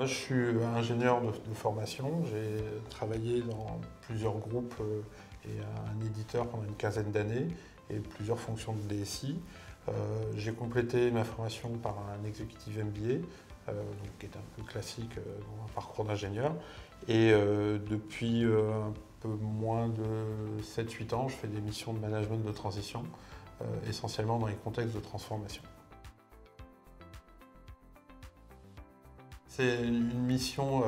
je suis ingénieur de formation. J'ai travaillé dans plusieurs groupes et un éditeur pendant une quinzaine d'années et plusieurs fonctions de DSI. J'ai complété ma formation par un executive MBA, qui est un peu classique dans un parcours d'ingénieur. Et depuis un peu moins de 7-8 ans, je fais des missions de management de transition, essentiellement dans les contextes de transformation. C'est une mission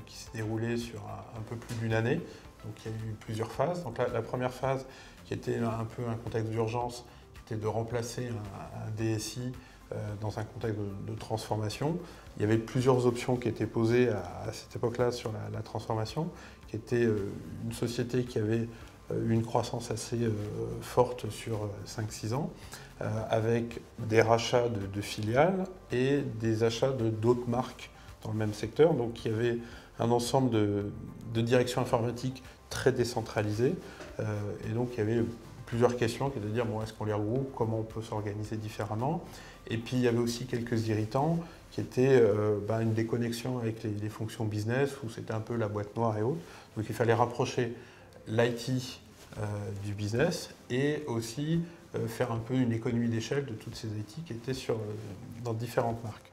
qui s'est déroulée sur un peu plus d'une année. Donc il y a eu plusieurs phases. Donc la première phase, qui était un peu un contexte d'urgence, qui était de remplacer un DSI dans un contexte de transformation. Il y avait plusieurs options qui étaient posées à cette époque-là sur la transformation, qui était une société qui avait une croissance assez forte sur 5-6 ans, avec des rachats de filiales et des achats d'autres marques dans le même secteur. Donc il y avait un ensemble de directions informatiques très décentralisées. Et donc il y avait plusieurs questions qui étaient de dire bon, est-ce qu'on les regroupe, comment on peut s'organiser différemment. Et puis il y avait aussi quelques irritants qui étaient une déconnexion avec les fonctions business où c'était un peu la boîte noire et autres. Donc il fallait rapprocher l'IT du business et aussi faire un peu une économie d'échelle de toutes ces IT qui étaient dans différentes marques.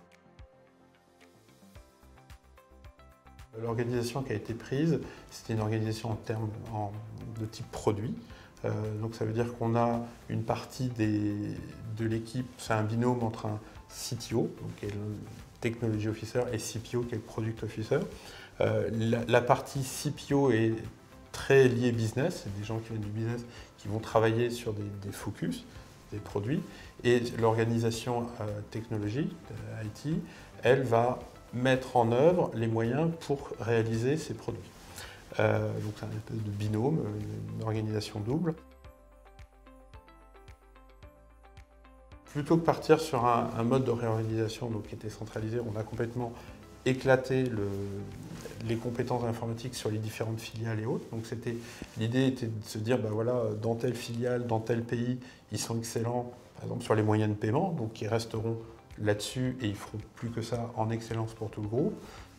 L'organisation qui a été prise, c'était une organisation de type produit. Donc ça veut dire qu'on a une partie de l'équipe, c'est un binôme entre un CTO, donc qui est le Technology Officer, et CPO, qui est le Product Officer. La partie CPO est très liée business, c'est des gens qui viennent du business qui vont travailler sur des focus, des produits, et l'organisation technologique, IT, elle va mettre en œuvre les moyens pour réaliser ces produits. Donc c'est un espèce de binôme, une organisation double. Plutôt que partir sur un mode de réorganisation qui était centralisé, on a complètement éclaté les compétences informatiques sur les différentes filiales et autres. Donc l'idée était de se dire, dans telle filiale, dans tel pays, ils sont excellents, par exemple sur les moyens de paiement, donc ils resteront là-dessus et ils feront plus que ça en excellence pour tout le groupe.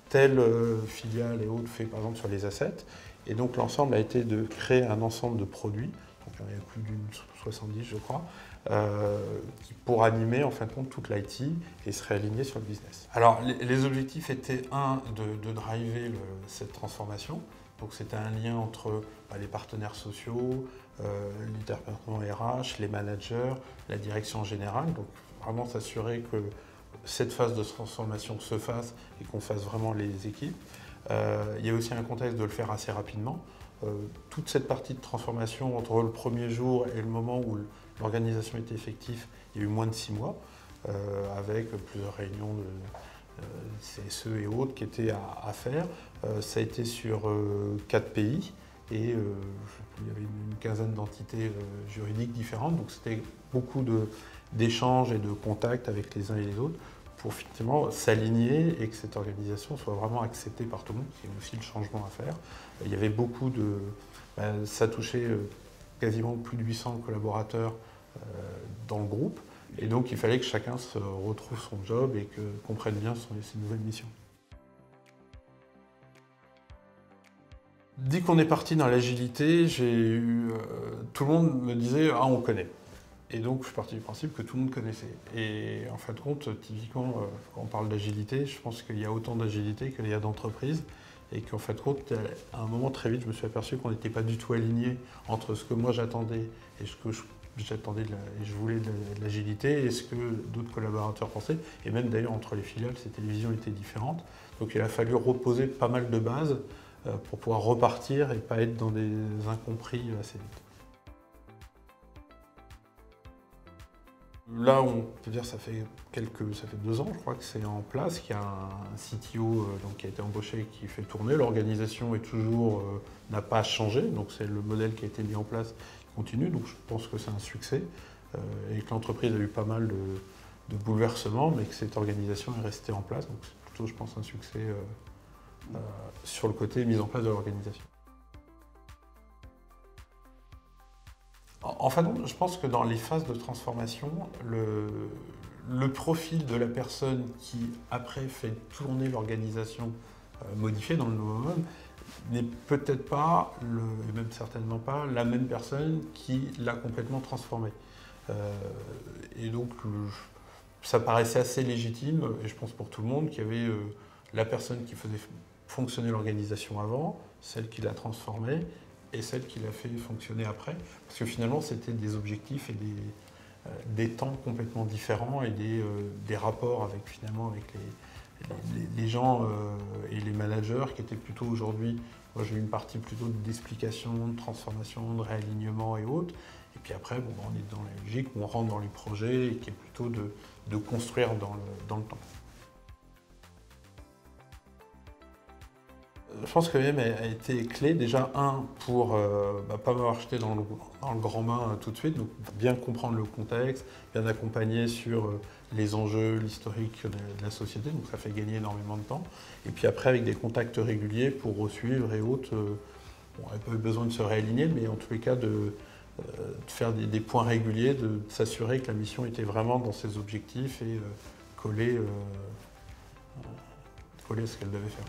Telle filiale et autres fait par exemple sur les assets. Et donc l'ensemble a été de créer un ensemble de produits, donc il y en a plus d'une 70 je crois, pour animer en fin de compte toute l'IT et se réaligner sur le business. Alors les objectifs étaient de driver cette transformation. Donc c'était un lien entre les partenaires sociaux, les départements RH, les managers, la direction générale. Donc vraiment s'assurer que cette phase de transformation se fasse et qu'on fasse vraiment les équipes. Il y a aussi un contexte de le faire assez rapidement. Toute cette partie de transformation entre le premier jour et le moment où l'organisation était effective, il y a eu moins de 6 mois, avec plusieurs réunions de CSE et autres qui étaient à faire. Ça a été sur 4 pays et il y avait une quinzaine d'entités juridiques différentes. Donc c'était beaucoup d'échanges et de contacts avec les uns et les autres pour finalement s'aligner et que cette organisation soit vraiment acceptée par tout le monde, c'est aussi le changement à faire. Il y avait beaucoup ça touchait quasiment plus de 800 collaborateurs dans le groupe, et donc il fallait que chacun se retrouve son job et comprenne bien ses nouvelles missions. Dès qu'on est parti dans l'agilité, tout le monde me disait « Ah, on connaît ». Et donc, je suis parti du principe que tout le monde connaissait. Et en fin de compte, typiquement, quand on parle d'agilité, je pense qu'il y a autant d'agilité qu'il y a d'entreprises. Et qu'en fin de compte, à un moment très vite, je me suis aperçu qu'on n'était pas du tout aligné entre ce que moi j'attendais et ce que je voulais de l'agilité et ce que d'autres collaborateurs pensaient. Et même d'ailleurs, entre les filiales, ces télévisions étaient différentes. Donc il a fallu reposer pas mal de bases pour pouvoir repartir et pas être dans des incompris assez vite. Là, on peut dire que ça fait 2 ans, je crois que c'est en place, qu'il y a un CTO qui a été embauché, qui fait tourner. L'organisation n'a pas changé, donc c'est le modèle qui a été mis en place qui continue. Donc je pense que c'est un succès et que l'entreprise a eu pas mal de bouleversements, mais que cette organisation est restée en place. Donc c'est plutôt, je pense, un succès sur le côté mise en place de l'organisation. En fait, je pense que dans les phases de transformation, le profil de la personne qui, après, fait tourner l'organisation modifiée dans le nouveau mode n'est peut-être pas, et même certainement pas, la même personne qui l'a complètement transformé. Et donc, ça paraissait assez légitime, et je pense pour tout le monde, qu'il y avait la personne qui faisait fonctionner l'organisation avant, celle qui l'a transformée, et celle qui l'a fait fonctionner après. Parce que finalement, c'était des objectifs et des temps complètement différents et des rapports avec, finalement, avec les gens et les managers qui étaient plutôt aujourd'hui, moi j'ai eu une partie plutôt d'explication, de transformation, de réalignement et autres. Et puis après, bon, on est dans la logique où on rentre dans les projets et qui est plutôt de construire dans le temps. Je pense que l'IM a été clé, déjà, pour ne pas m'avoir jeté dans le grand bain tout de suite, donc bien comprendre le contexte, bien accompagner sur les enjeux, l'historique de la société, donc ça fait gagner énormément de temps. Et puis après, avec des contacts réguliers pour suivre et autres, on n'avait pas eu besoin de se réaligner, mais en tous les cas de faire des points réguliers, de s'assurer que la mission était vraiment dans ses objectifs et collée à ce qu'elle devait faire.